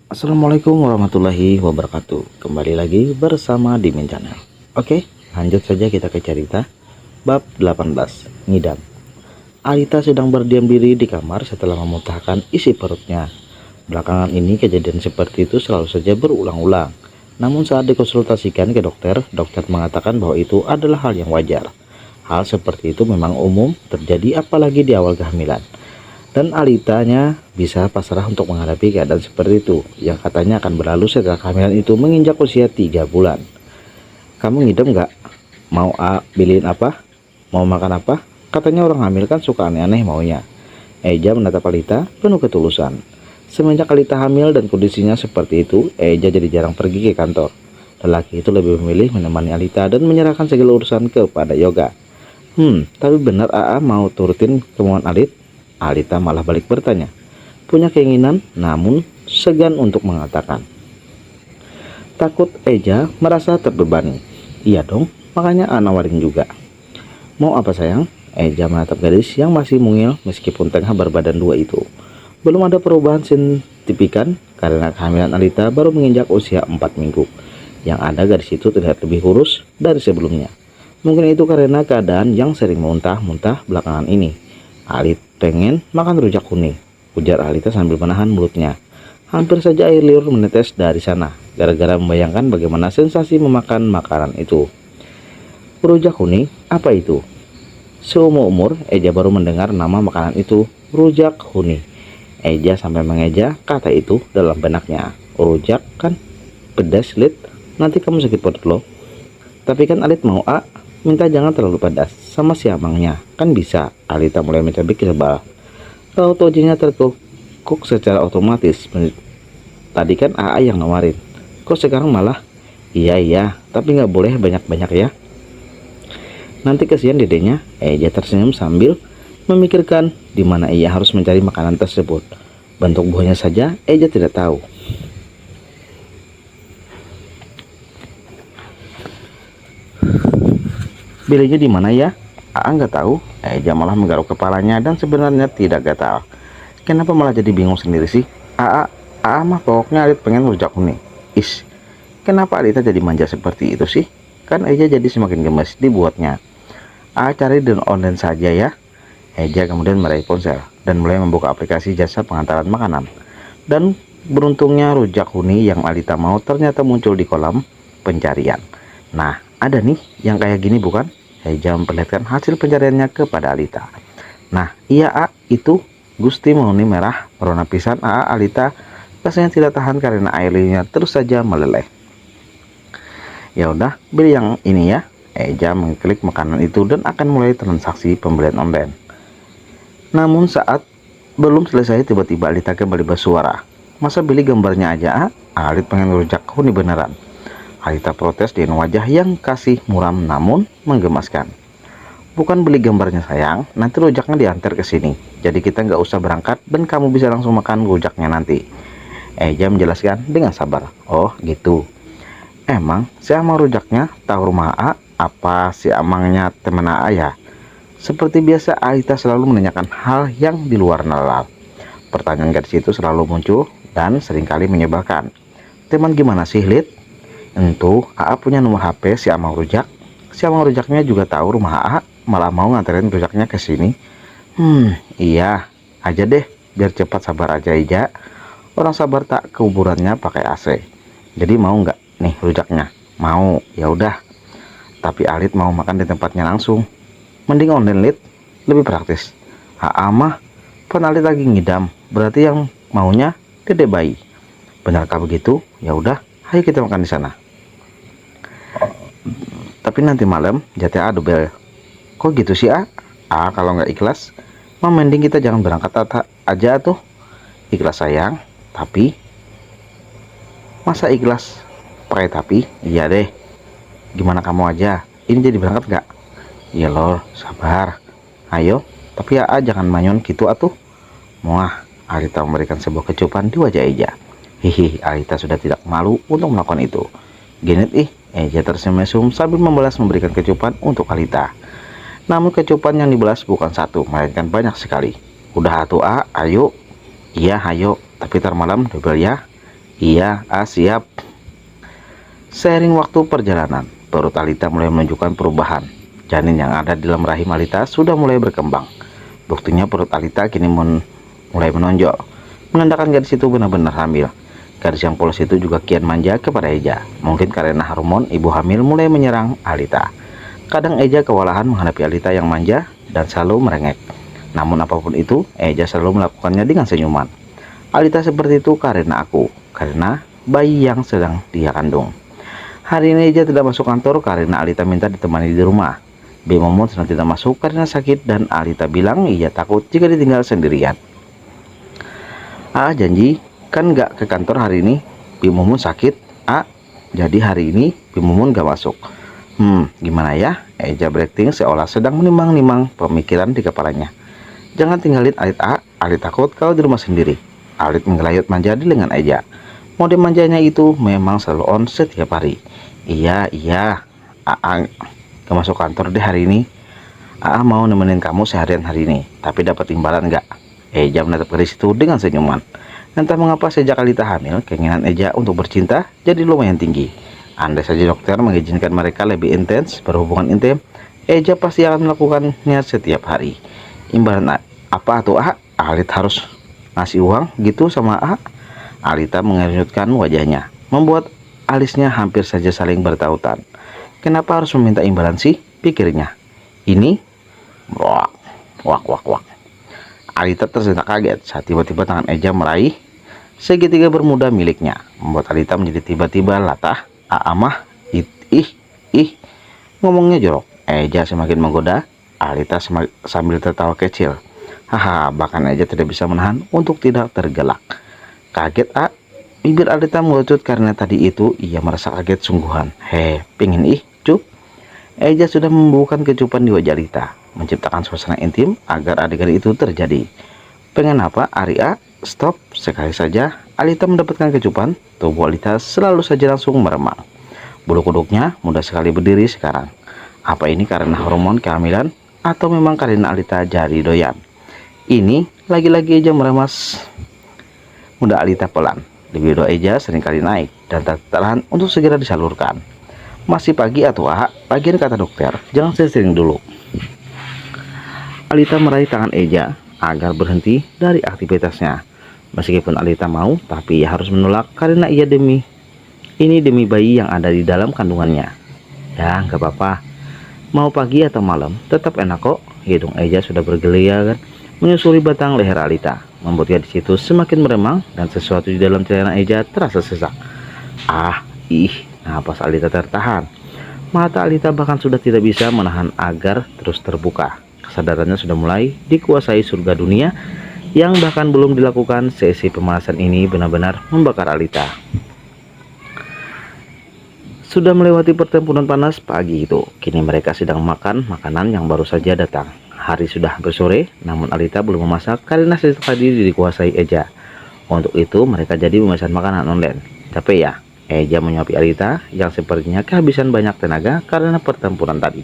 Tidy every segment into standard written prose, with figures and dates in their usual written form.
Assalamualaikum warahmatullahi wabarakatuh. Kembali lagi bersama Dimin Channel. Oke, lanjut saja kita ke cerita bab 18, ngidam. Alita sedang berdiam diri di kamar setelah memuntahkan isi perutnya. Belakangan ini kejadian seperti itu selalu saja berulang-ulang. Namun saat dikonsultasikan ke dokter, dokter mengatakan bahwa itu adalah hal yang wajar. Hal seperti itu memang umum terjadi apalagi di awal kehamilan. Dan Alitanya bisa pasrah untuk menghadapi keadaan seperti itu, yang katanya akan berlalu setelah kehamilan itu menginjak usia 3 bulan. Kamu ngidam nggak? Mau beliin apa? Mau makan apa? Katanya orang hamil kan suka aneh-aneh maunya. Eja menatap Alita penuh ketulusan. Semenjak Alita hamil dan kondisinya seperti itu, Eja jadi jarang pergi ke kantor. Lelaki itu lebih memilih menemani Alita dan menyerahkan segala urusan kepada Yoga. Tapi benar AA mau turutin kemauan Alit? Alita malah balik bertanya. Punya keinginan, namun segan untuk mengatakan. Takut Eja merasa terbebani. Iya dong, makanya nawarin juga. Mau apa sayang? Eja menatap gadis yang masih mungil meskipun tengah berbadan dua itu. Belum ada perubahan signifikan karena kehamilan Alita baru menginjak usia 4 minggu. Yang ada gadis itu terlihat lebih kurus dari sebelumnya. Mungkin itu karena keadaan yang sering muntah-muntah belakangan ini. Alit pengen makan rujak kuning, ujar Alita sambil menahan mulutnya. Hampir saja air liur menetes dari sana, gara-gara membayangkan bagaimana sensasi memakan makanan itu. Rujak kuning, apa itu? Seumur-umur, Eja baru mendengar nama makanan itu, rujak kuning. Eja sampai mengeja kata itu dalam benaknya. Rujak kan pedas, Lit. Nanti kamu sakit perut loh. Tapi kan Alit mau minta jangan terlalu pedas sama si amangnya, kan bisa. Alita mulai mencabik sebal. Raut wajahnya terkukuk secara otomatis. Tadi kan AA yang nawarin, kok sekarang malah? Iya, tapi nggak boleh banyak-banyak ya. Nanti kesian dedenya. Eja tersenyum sambil memikirkan di mana ia harus mencari makanan tersebut. Bentuk buahnya saja Eja tidak tahu. Belinya di mana ya? Aa nggak tahu. Eja malah menggaruk kepalanya dan sebenarnya tidak gatal. Kenapa malah jadi bingung sendiri sih? Aa mah pokoknya Alit pengen rujak kuning. Kenapa Alita jadi manja seperti itu sih? Kan Eja jadi semakin gemes dibuatnya. Aa cari di online saja ya. Eja kemudian meraih ponsel dan mulai membuka aplikasi jasa pengantaran makanan. Dan beruntungnya rujak kuning yang Alita mau ternyata muncul di kolam pencarian. Nah, ada nih yang kayak gini bukan? Eja memperlihatkan hasil pencariannya kepada Alita. Nah, iya itu Gusti Mahoni merah berwarna pisan. Alita rasanya tidak tahan karena air liurnya terus saja meleleh. Ya udah, beli yang ini ya. Eja mengklik makanan itu dan akan mulai transaksi pembelian online. Namun saat belum selesai tiba-tiba Alita kembali bersuara. Masa beli gambarnya aja Alit pengen rujak kuning beneran. Alita protes dengan wajah yang kasih muram namun menggemaskan. Bukan beli gambarnya sayang, nanti rujaknya diantar ke sini. Jadi kita nggak usah berangkat dan kamu bisa langsung makan rujaknya nanti. Eja menjelaskan dengan sabar. Oh gitu. Emang si amang rujaknya tahu rumah apa si amangnya temen ya? Seperti biasa Alita selalu menanyakan hal yang di luar nalar. Pertanyaan gadis itu selalu muncul dan seringkali menyebalkan. Teman gimana sih, Lid? Entu, punya nomor HP si Amang Rujak. Si Amang Rujaknya juga tahu rumah malah mau nganterin rujaknya ke sini. Iya, aja deh, biar cepat sabar aja Ija. Orang sabar tak kuburannya pakai AC. Jadi mau nggak nih rujaknya? Mau, ya udah. Tapi Alit mau makan di tempatnya langsung. Mending online Lit, lebih praktis. Mah, pan Alit lagi ngidam, berarti yang maunya dede bayi. Benarkah begitu? Ya udah, ayo kita makan di sana. Tapi nanti malam JTA double. Kok gitu sih kalau nggak ikhlas mah mending kita jangan berangkat aja tuh. Ikhlas sayang, tapi masa ikhlas pakai tapi? Iya deh. Gimana kamu aja? Ini jadi berangkat nggak? Iya lor, sabar. Ayo, tapi jangan manyun gitu atuh. Muah, Alita memberikan sebuah kecupan di wajah Eja. Hihi, Alita sudah tidak malu untuk melakukan itu. Genit Eja tersenyum sambil memberikan kecupan untuk Alita. Namun kecupan yang dibelas bukan satu, melainkan banyak sekali. Udah atuh ayo. Iya ayo, tapi tar malam double ya. Iya, siap. Seiring waktu perjalanan, perut Alita mulai menunjukkan perubahan. Janin yang ada di dalam rahim Alita sudah mulai berkembang. Buktinya perut Alita kini mulai menonjol, menandakan gadis itu benar-benar hamil. Gadis yang polos itu juga kian manja kepada Eja. Mungkin karena hormon ibu hamil mulai menyerang Alita. Kadang Eja kewalahan menghadapi Alita yang manja dan selalu merengek. Namun apapun itu, Eja selalu melakukannya dengan senyuman. Alita seperti itu karena bayi yang sedang dia kandung. Hari ini Eja tidak masuk kantor karena Alita minta ditemani di rumah. Bim Mumun sedang tidak masuk karena sakit dan Alita bilang ia takut jika ditinggal sendirian. Janji kan gak ke kantor hari ini. Bim Mumun sakit. Jadi hari ini Bim Mumun gak masuk. Gimana ya? Eja berakting seolah sedang menimbang-nimbang pemikiran di kepalanya. Jangan tinggalin Alit, Alit takut kalau di rumah sendiri. Alit menggelayut manja di lengan Eja. Mode manjanya itu memang selalu on setiap hari. Iya, gak masuk kantor deh hari ini. Mau nemenin kamu seharian hari ini, tapi dapat imbalan gak? Eja menatap gadis itu dengan senyuman. Entah mengapa sejak Alita hamil, keinginan Eja untuk bercinta jadi lumayan tinggi. Andai saja dokter mengizinkan mereka lebih intens berhubungan intim, Eja pasti akan melakukannya setiap hari. Imbalan apa tuh? Alit harus ngasih uang gitu sama Alita mengerutkan wajahnya, membuat alisnya hampir saja saling bertautan. Kenapa harus meminta imbalan sih? Pikirnya. Ini wak. Alita tersentak kaget saat tiba-tiba tangan Eja meraih segitiga bermuda miliknya, membuat Alita menjadi tiba-tiba latah. Mah, ngomongnya jorok. Eja semakin menggoda. Alita sambil tertawa kecil. Bahkan Eja tidak bisa menahan untuk tidak tergelak. Kaget bibir Alita mengecut karena tadi itu ia merasa kaget sungguhan. Pengen cup. Eja sudah membubuhkan kecupan di wajah Alita, menciptakan suasana intim agar adegan itu terjadi. Pengen apa, Aria? Stop. Sekali saja Alita mendapatkan kecupan, tubuh Alita selalu saja langsung meremang. Bulu kuduknya mudah sekali berdiri sekarang. Apa ini karena hormon kehamilan atau memang karena Alita jadi doyan? Ini lagi-lagi Eja meremas muda Alita pelan. Libido Eja seringkali naik dan tak tahan untuk segera disalurkan. Masih pagi atau lagian kata dokter, jangan sering dulu. Alita meraih tangan Eja agar berhenti dari aktivitasnya. Meskipun Alita mau, tapi ia harus menolak karena demi bayi yang ada di dalam kandungannya. Ya, nggak apa-apa. Mau pagi atau malam, tetap enak kok. Hidung Eja sudah bergeliat menyusuri batang leher Alita, membuat gadis itu semakin meremang dan sesuatu di dalam celana Eja terasa sesak. Napas Alita tertahan. Mata Alita bahkan sudah tidak bisa menahan agar terus terbuka. Kesadarannya sudah mulai dikuasai surga dunia yang bahkan belum dilakukan. Sesi pemanasan ini benar-benar membakar Alita. Sudah melewati pertempuran panas pagi itu. Kini mereka sedang makan makanan yang baru saja datang. Hari sudah hampir sore, namun Alita belum memasak karena sejak tadi dikuasai Eja. Untuk itu mereka jadi memesan makanan online. Capek ya? Eja menyuapi Alita yang sepertinya kehabisan banyak tenaga karena pertempuran tadi.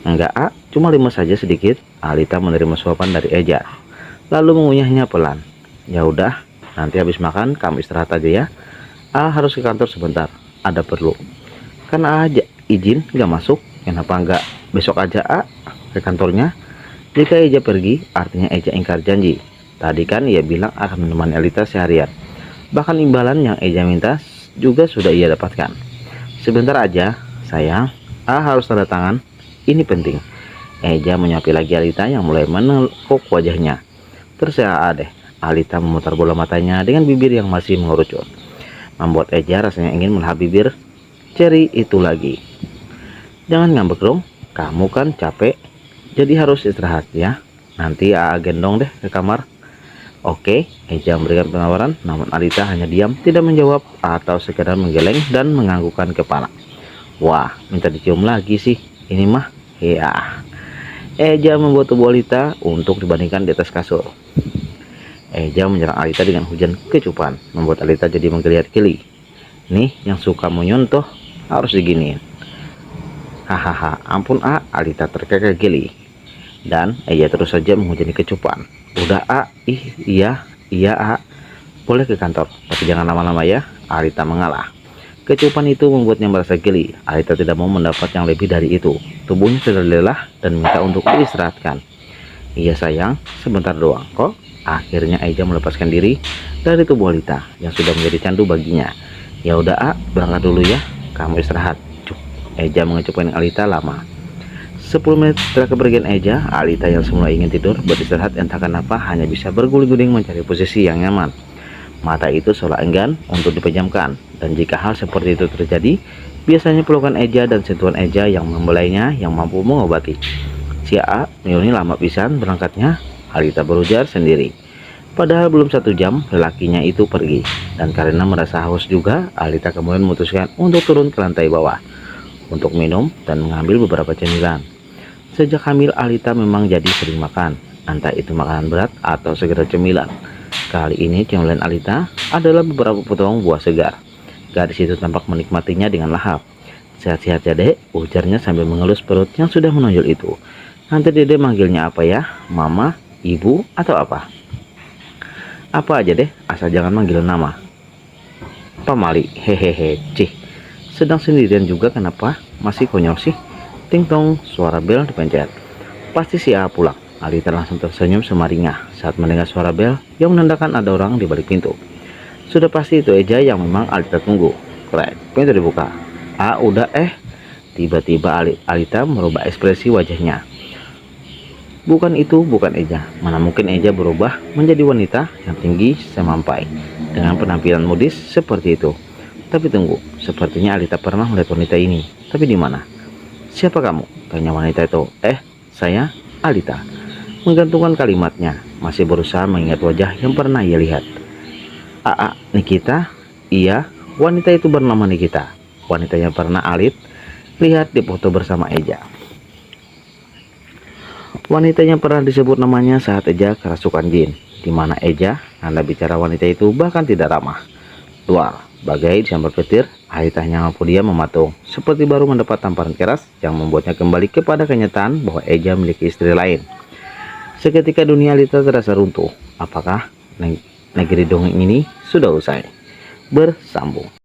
Enggak, cuma lemes saja sedikit. Alita menerima suapan dari Eja, lalu mengunyahnya pelan. Ya udah, nanti habis makan kamu istirahat aja ya. Harus ke kantor sebentar, ada perlu. Kan aja izin nggak masuk. Kenapa nggak besok aja ke kantornya? Jika Eja pergi, artinya Eja ingkar janji. Tadi kan ia bilang akan menemani Alita seharian. Bahkan imbalan yang Eja minta juga sudah ia dapatkan. Sebentar aja, sayang. Harus tanda tangan. Ini penting. Eja menyuapi lagi Alita yang mulai menekuk wajahnya. Terserah deh. Alita memutar bola matanya dengan bibir yang masih mengerucut, membuat Eja rasanya ingin melahap bibir Cherry itu lagi. Jangan ngambek dong. Kamu kan capek. Jadi harus istirahat ya. Nanti gendong deh ke kamar. Oke, Eja memberikan penawaran, namun Alita hanya diam, tidak menjawab atau sekedar menggeleng dan menganggukkan kepala. Wah, minta dicium lagi sih. Ini mah, ya. Eja membuat tubuh Alita untuk dibandingkan di atas kasur. Eja menyerang Alita dengan hujan kecupan, membuat Alita jadi menggeliat-geli. Nih, yang suka menyentuh harus diginiin. Ampun Alita terkekeh geli. Dan Eja terus saja menghujani kecupan. Udah iya boleh ke kantor, tapi jangan lama-lama ya. Alita mengalah. Kecupan itu membuatnya merasa geli. Alita tidak mau mendapat yang lebih dari itu. Tubuhnya sudah lelah dan minta untuk diistirahatkan. Iya sayang, sebentar doang kok. Akhirnya Eja melepaskan diri dari tubuh Alita yang sudah menjadi candu baginya. Ya udah, berangkat dulu ya. Kamu istirahat. Cuk. Eja mengecupkan Alita lama. 10 menit setelah kepergian Eja, Alita yang semula ingin tidur beristirahat entah kenapa hanya bisa berguling-guling mencari posisi yang nyaman. Mata itu seolah enggan untuk dipejamkan, dan jika hal seperti itu terjadi, biasanya pelukan Eja dan sentuhan Eja yang membelainya yang mampu mengobati. Si A, ini lama pisan berangkatnya, Alita berujar sendiri. Padahal belum 1 jam lelakinya itu pergi, dan karena merasa haus juga, Alita kemudian memutuskan untuk turun ke lantai bawah untuk minum dan mengambil beberapa cemilan. Sejak hamil, Alita memang jadi sering makan, entah itu makanan berat atau sekedar cemilan. Kali ini cemilan Alita adalah beberapa potong buah segar. Gadis itu tampak menikmatinya dengan lahap. Sehat-sehat ya dek, ujarnya sambil mengelus perut yang sudah menonjol itu. Nanti dede manggilnya apa ya? Mama, ibu, atau apa? Apa aja deh, asal jangan manggil nama. Pamali, hehehe, cih. Sedang sendirian juga kenapa? Masih konyol sih? Ting tong, suara bel dipencet. Pasti si A pulang. Alita langsung tersenyum semaringah saat mendengar suara bel yang menandakan ada orang di balik pintu. Sudah pasti itu Eja yang memang Alita tunggu. Krek, pintu dibuka. Udah Tiba-tiba Alita merubah ekspresi wajahnya. Bukan itu, bukan Eja. Mana mungkin Eja berubah menjadi wanita yang tinggi semampai dengan penampilan modis seperti itu. Tapi tunggu, sepertinya Alita pernah melihat wanita ini. Tapi di mana? Siapa kamu? Tanya wanita itu. Saya Alita. Menggantungkan kalimatnya, masih berusaha mengingat wajah yang pernah ia lihat. Nikita? Iya, wanita itu bernama Nikita. Wanita yang pernah Alit lihat di foto bersama Eja. Wanita yang pernah disebut namanya saat Eja kerasukan jin. Di mana Eja, Anda bicara wanita itu bahkan tidak ramah. Luar, bagai disambar petir, Alita hanya mampu dia mematung, seperti baru mendapat tamparan keras yang membuatnya kembali kepada kenyataan bahwa Eja memiliki istri lain. Seketika dunia Alita terasa runtuh. Apakah negeri dongeng ini sudah usai? Bersambung.